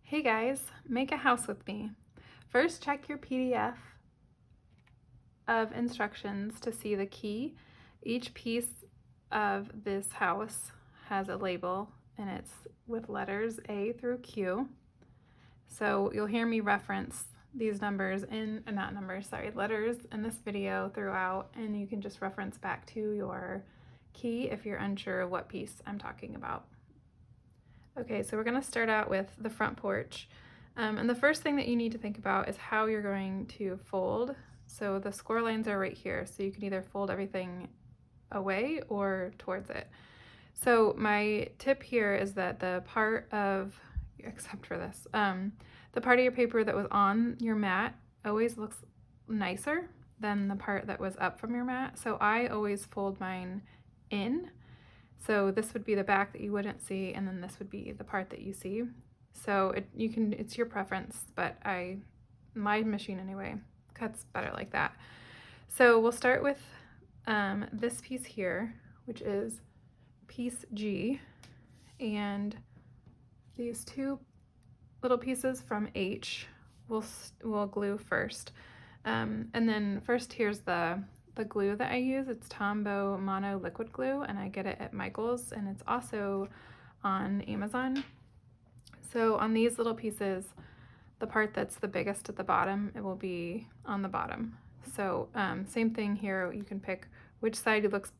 Hey guys, make a house with me. First, check your PDF of instructions to see the key. Each piece of this house has a label and it's with letters A through Q. So you'll hear me reference these letters in this video throughout, and you can just reference back to your key if you're unsure of what piece I'm talking about. Okay, so we're going to start out with the front porch. And the first thing that you need to think about is how you're going to fold. So the score lines are right here, so you can either fold everything away or towards it. So my tip here is that the part of, except for this, the part of your paper that was on your mat always looks nicer than the part that was up from your mat. So I always fold mine in. So this would be the back that you wouldn't see, and then this would be the part that you see. So it's your preference, but my machine anyway cuts better like that. So we'll start with this piece here, which is piece G, and these two little pieces from H we'll glue first. And then first here's the glue that I use. It's Tombow Mono Liquid Glue, and I get it at Michael's, and it's also on Amazon. So on these little pieces, the part that's the biggest at the bottom, it will be on the bottom. So same thing here, you can pick which side looks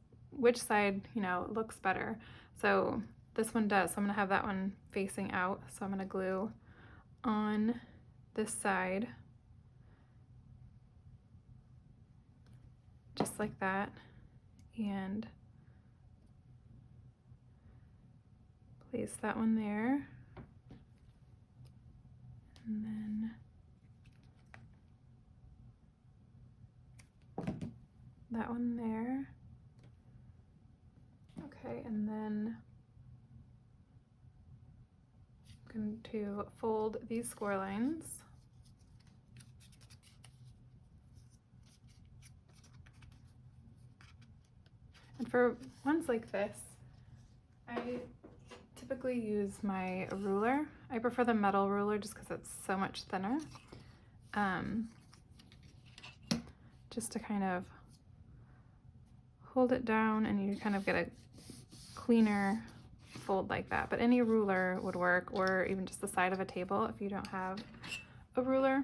better. So this one does, so I'm gonna have that one facing out. So I'm gonna glue on this side, just like that, and place that one there, and then that one there. Okay, and then I'm going to fold these score lines. And for ones like this, I typically use my ruler. I prefer the metal ruler just because it's so much thinner. Just to kind of hold it down, and you kind of get a cleaner fold like that. But any ruler would work, or even just the side of a table if you don't have a ruler.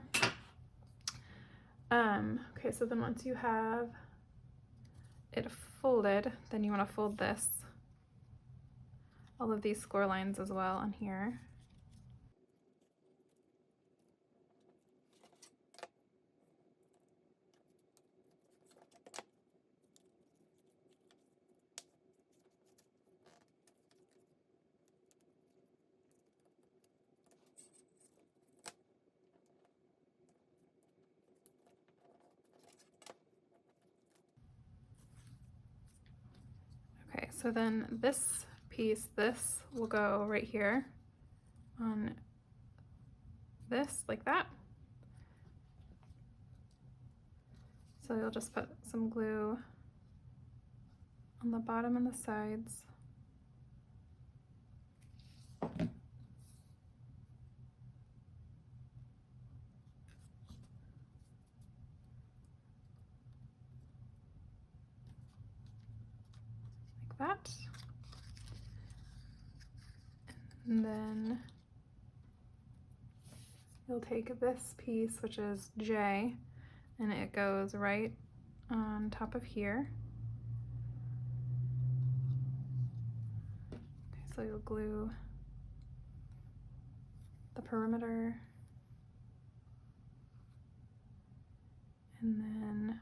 Okay, so then once you have it folded, then you want to fold all of these score lines as well on here. Okay, so then this piece, this will go right here on this, like that. So you'll just put some glue on the bottom and the sides. Like that. And then you'll take this piece, which is J, and it goes right on top of here. Okay, so you'll glue the perimeter, and then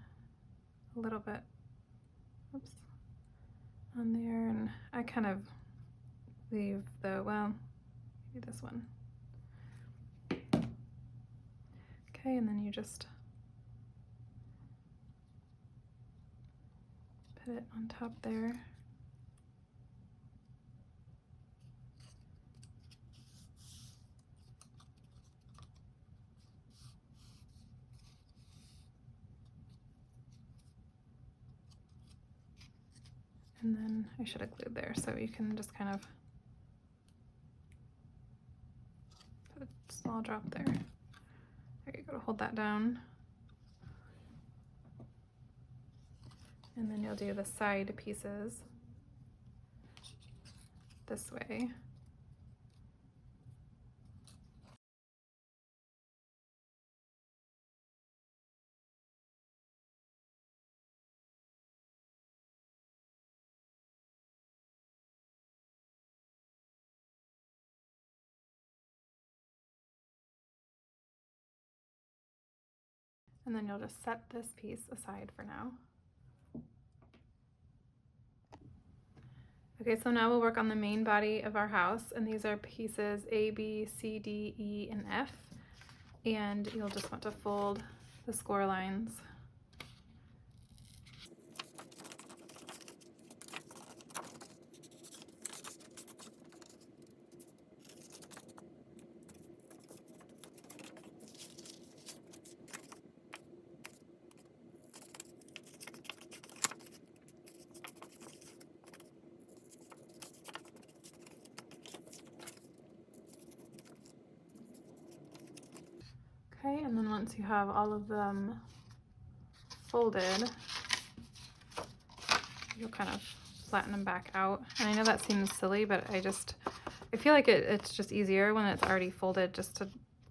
a little bit, oops, on there, and I kind of leave well, maybe this one. Okay, and then you just put it on top there. And then I should have glued there, so you can just kind of put small drop there. There you go to hold that down. And then you'll do the side pieces this way. And then you'll just set this piece aside for now. Okay, so now we'll work on the main body of our house, and these are pieces A, B, C, D, E, and F. And you'll just want to fold the score lines. Okay, and then once you have all of them folded, you'll kind of flatten them back out. And I know that seems silly, but I feel like it's just easier when it's already folded, just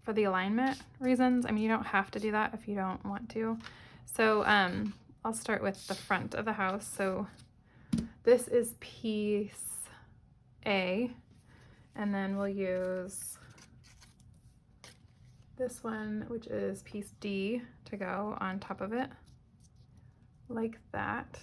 for the alignment reasons. I mean, you don't have to do that if you don't want to. So I'll start with the front of the house. So this is piece A, and then we'll use this one, which is piece D, to go on top of it, like that.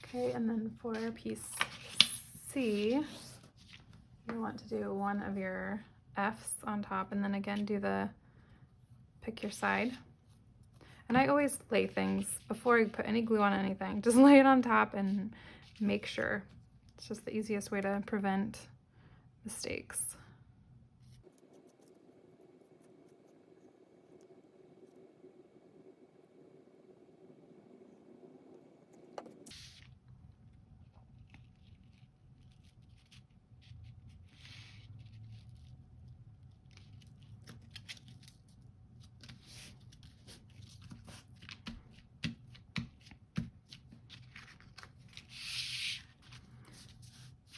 Okay, and then for piece C, you want to do one of your F's on top, and then again pick your side. And I always lay things before I put any glue on anything. Just lay it on top and make sure. It's just the easiest way to prevent mistakes.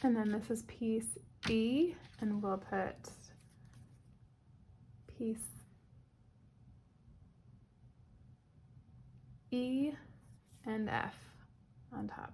And then this is piece E, and we'll put piece E and F on top.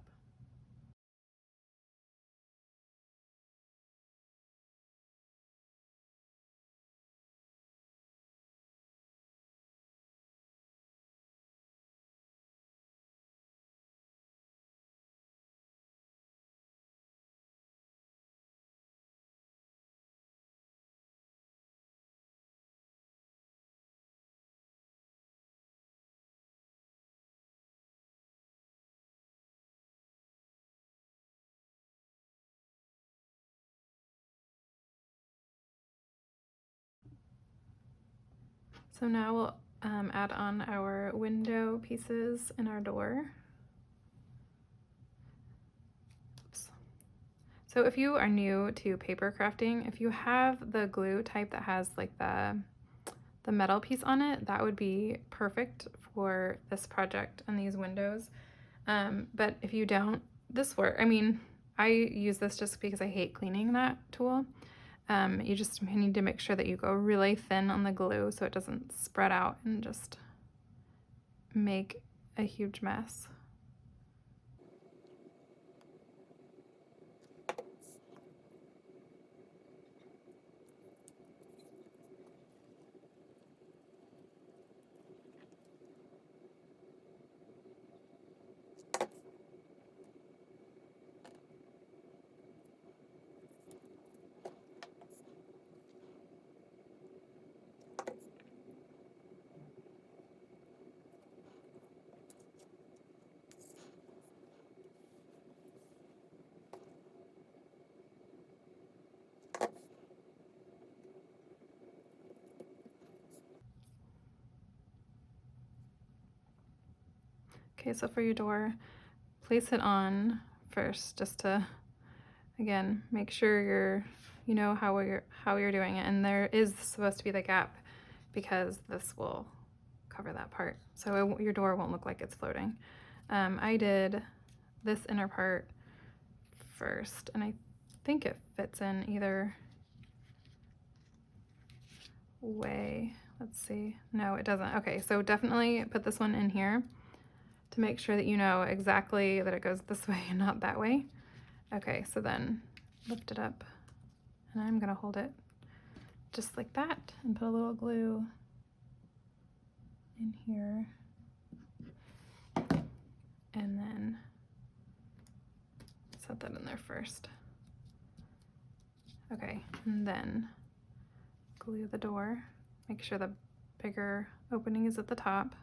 So now we'll add on our window pieces in our door. Oops. So if you are new to paper crafting, if you have the glue type that has like the metal piece on it, that would be perfect for this project and these windows. But if you don't, this works. I mean, I use this just because I hate cleaning that tool. You just need to make sure that you go really thin on the glue so it doesn't spread out and just make a huge mess. Okay, so for your door, place it on first just to, again, make sure you know how you're doing it. And there is supposed to be the gap because this will cover that part. So your door won't look like it's floating. I did this inner part first, and I think it fits in either way. Let's see. No, it doesn't. Okay, so definitely put this one in here to make sure that you know exactly that it goes this way and not that way. Okay, so then lift it up, and I'm gonna hold it just like that and put a little glue in here, and then set that in there first. Okay, and then glue the door. Make sure the bigger opening is at the top.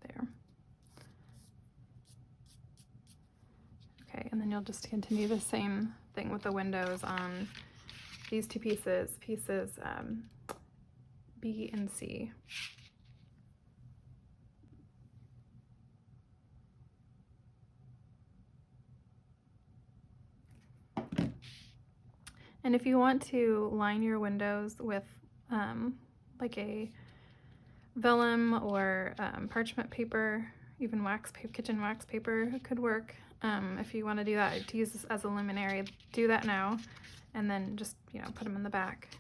There. Okay, and then you'll just continue the same thing with the windows on these two pieces, B and C. And if you want to line your windows with like a vellum or parchment paper, even kitchen wax paper could work. If you want to do that, to use this as a luminary, do that now, and then just, you know, put them in the back.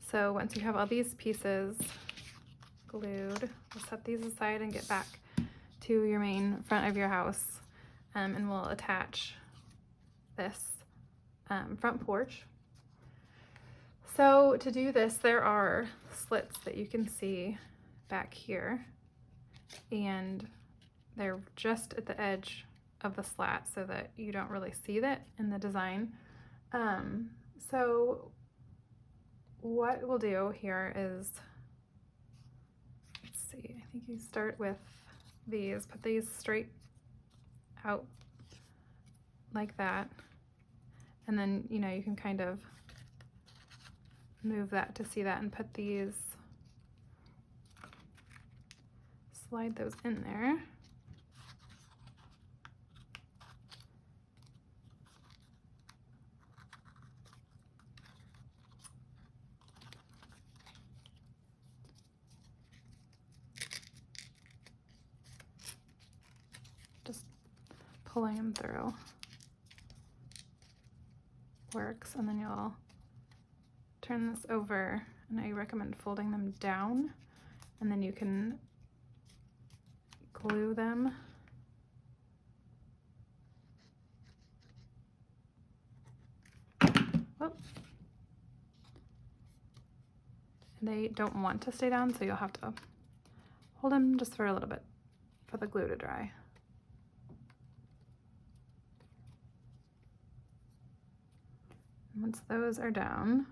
So once you have all these pieces glued, we'll set these aside and get back to your main front of your house, and we'll attach this front porch. So to do this, there are slits that you can see back here, and they're just at the edge of the slat so that you don't really see that in the design. So what we'll do here is, let's see, I think you start with these, put these straight out like that, and then, you know, you can kind of move that to see that and put these, slide those in there. Just pulling them through works, and then you'll turn this over, and I recommend folding them down, and then you can glue them. Whoop. They don't want to stay down, so you'll have to hold them just for a little bit for the glue to dry. Once those are down,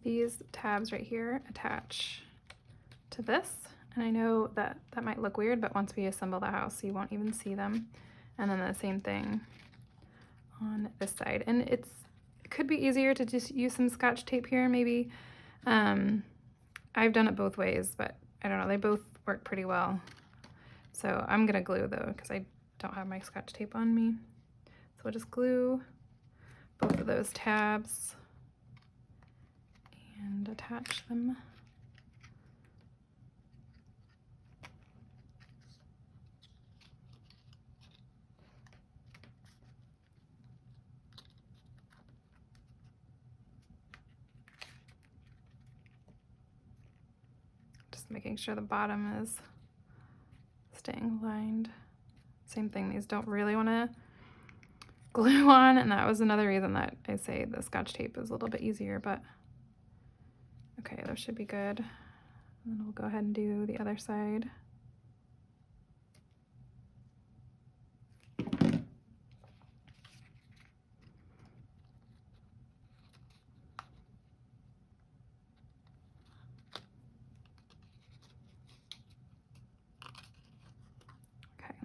these tabs right here attach to this. And I know that that might look weird, but once we assemble the house, you won't even see them. And then the same thing on this side. And it could be easier to just use some Scotch tape here, maybe. I've done it both ways, but I don't know, they both work pretty well. So I'm gonna glue though, because I don't have my Scotch tape on me. So we'll just glue both of those tabs and attach them. Just making sure the bottom is staying lined. Same thing, these don't really want to glue on, and that was another reason that I say the Scotch tape is a little bit easier, but okay, those should be good. And then we'll go ahead and do the other side.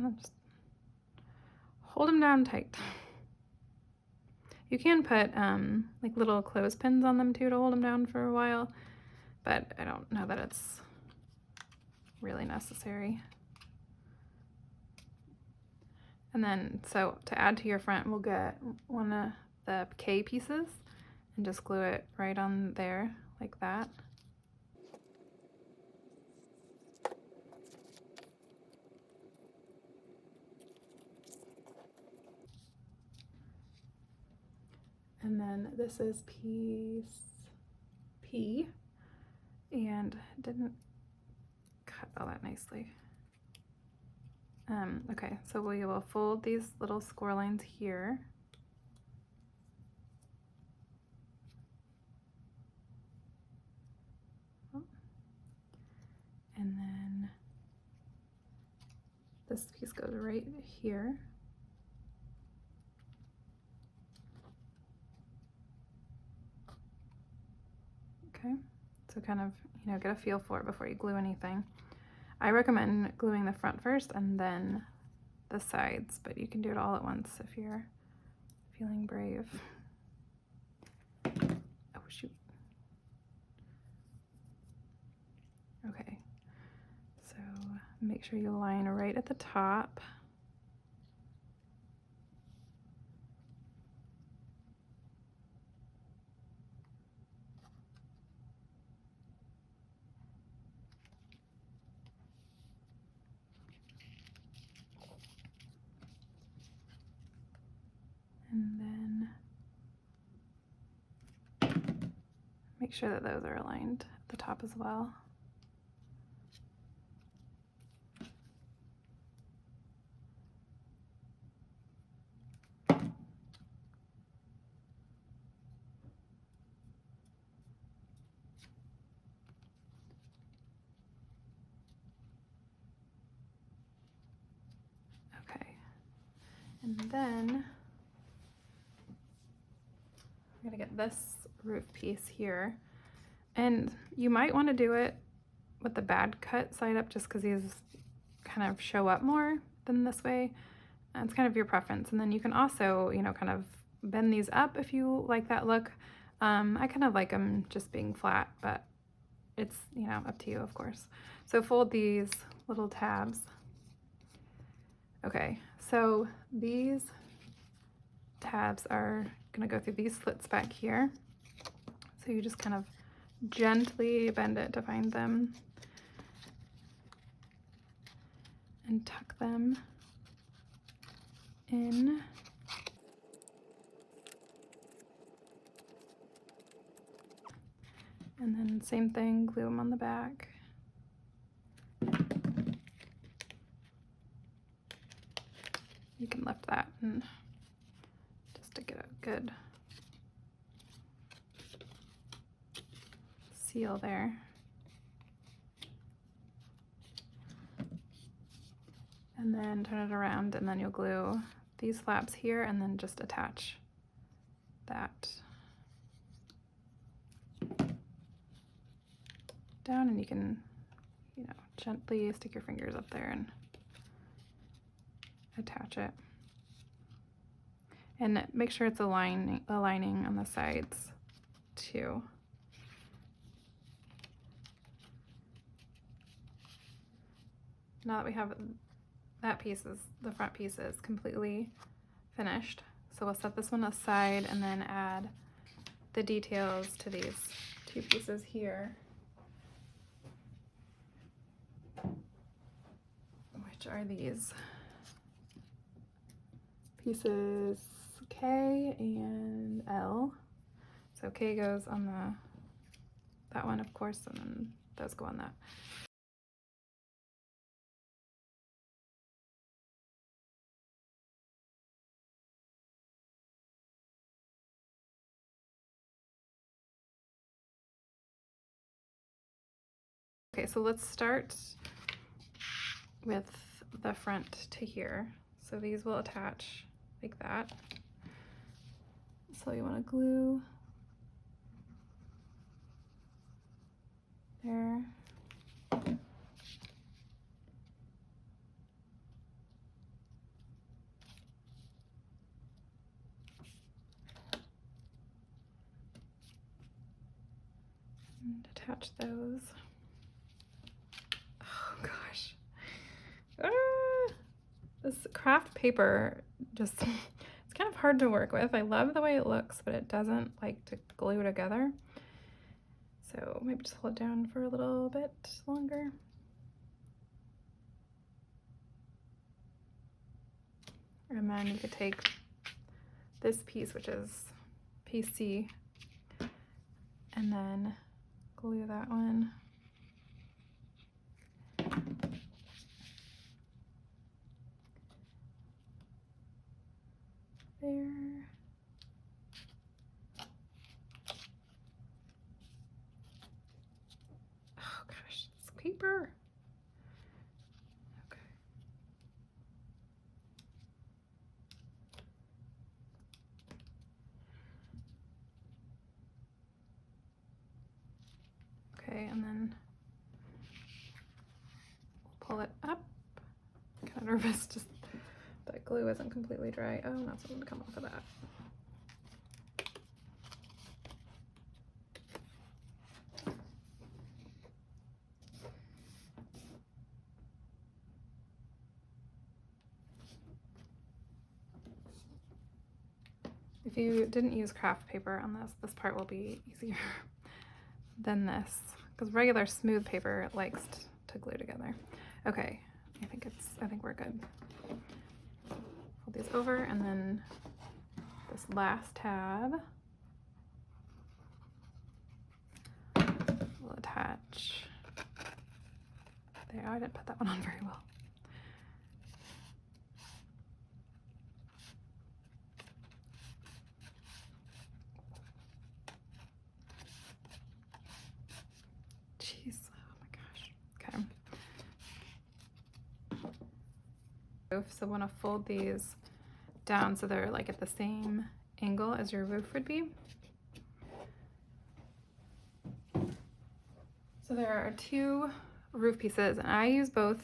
and then just hold them down tight. You can put like little clothespins on them too to hold them down for a while, but I don't know that it's really necessary. And then, so to add to your front, we'll get one of the K pieces and just glue it right on there like that. And then this is piece P, and it didn't cut all that nicely. Okay, so we will fold these little score lines here. And then this piece goes right here. Okay, so kind of, you know, get a feel for it before you glue anything. I recommend gluing the front first and then the sides, but you can do it all at once if you're feeling brave. Oh, shoot. Okay, so make sure you line right at the top. And then make sure that those are aligned at the top as well. Okay, and then I'm gonna get this roof piece here, and you might want to do it with the bad cut side up just because these kind of show up more than this way. It's kind of your preference. And then you can also, you know, kind of bend these up if you like that look. I kind of like them just being flat, but it's, you know, up to you, of course. So fold these little tabs. Okay, so these tabs are gonna go through these slits back here. So you just kind of gently bend it to find them and tuck them in. And then same thing, glue them on the back. You can lift that and just to get a good seal there. And then turn it around, and then you'll glue these flaps here and then just attach that down, and you can, you know, gently stick your fingers up there and attach it. And make sure it's aligning on the sides too. Now that we have that piece, the front piece is completely finished. So we'll set this one aside and then add the details to these two pieces here, which are these pieces K and L. So K goes on that one, of course, and then those go on that. Okay, so let's start with the front to here. So these will attach like that. So you want to glue there. attach those. Oh gosh. Ah, this craft paper just, it's kind of hard to work with. I love the way it looks, but it doesn't like to glue together. So maybe just hold it down for a little bit longer. And then you could take this piece, which is piece C, and then glue that one. There. Oh gosh, this paper. Okay. Okay, and then we'll pull it up. I'm kind of nervous, just that glue isn't completely dry. Oh, that's going to come off of that. If you didn't use craft paper on this part will be easier than this, because regular smooth paper likes to glue together. Okay, I think we're good. Fold these over, and then this last tab will attach there. I didn't put that one on very well. Jeez, oh my gosh. Okay. So want to fold these down so they're like at the same angle as your roof would be. So there are two roof pieces, and I use both.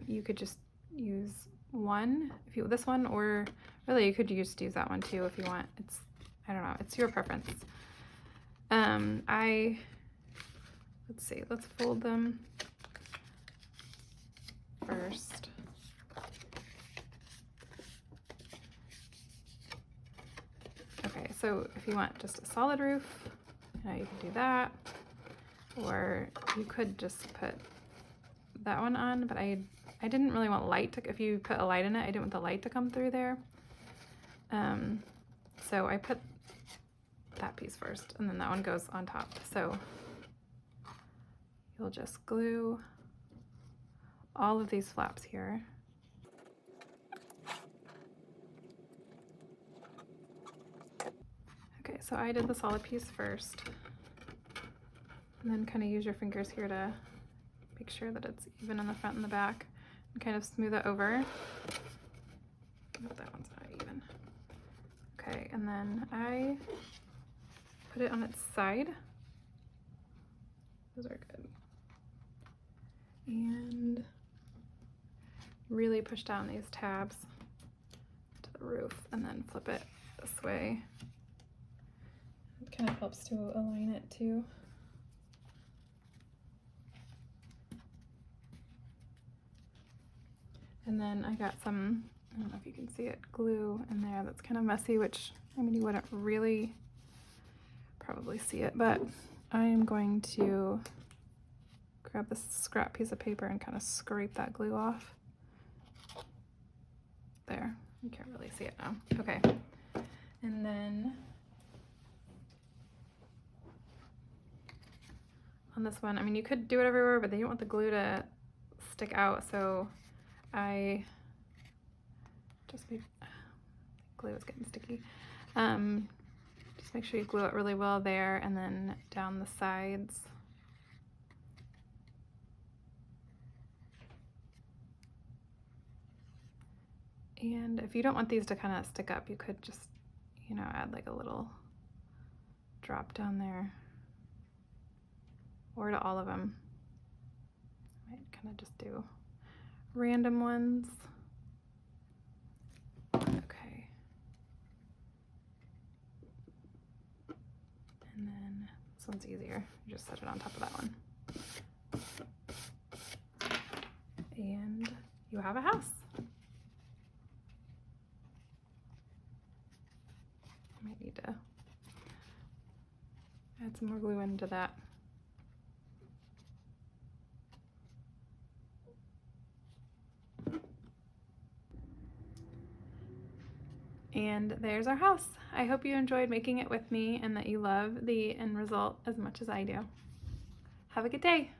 You could just use one if you this one, or really you could just use that one too if you want. I don't know, it's your preference. Let's see, let's fold them first. Okay, so if you want just a solid roof, you can do that, or you could just put that one on, but I didn't really want light to, if you put a light in it, I didn't want the light to come through there. So I put that piece first, and then that one goes on top. So you'll just glue all of these flaps here. Okay, so I did the solid piece first, and then kind of use your fingers here to make sure that it's even in the front and the back, and kind of smooth it over. Oh, that one's not even. Okay, and then I put it on its side. Those are good. And really push down these tabs to the roof, and then flip it this way. It kind of helps to align it too. And then I got some, I don't know if you can see it, glue in there that's kind of messy, which, I mean, you wouldn't really probably see it, but I am going to grab this scrap piece of paper and kind of scrape that glue off. There, you can't really see it now. Okay, and then on this one, I mean, you could do it everywhere, but then you don't want the glue to stick out, so I just make, glue is getting sticky. Just make sure you glue it really well there, and then down the sides. And if you don't want these to kind of stick up, you could just, you know, add like a little drop down there, or to all of them. I might kind of just do random ones. Okay. And then This one's easier. You just set it on top of that one. And you have a house. Might need to add some more glue into that. And there's our house. I hope you enjoyed making it with me and that you love the end result as much as I do. Have a good day.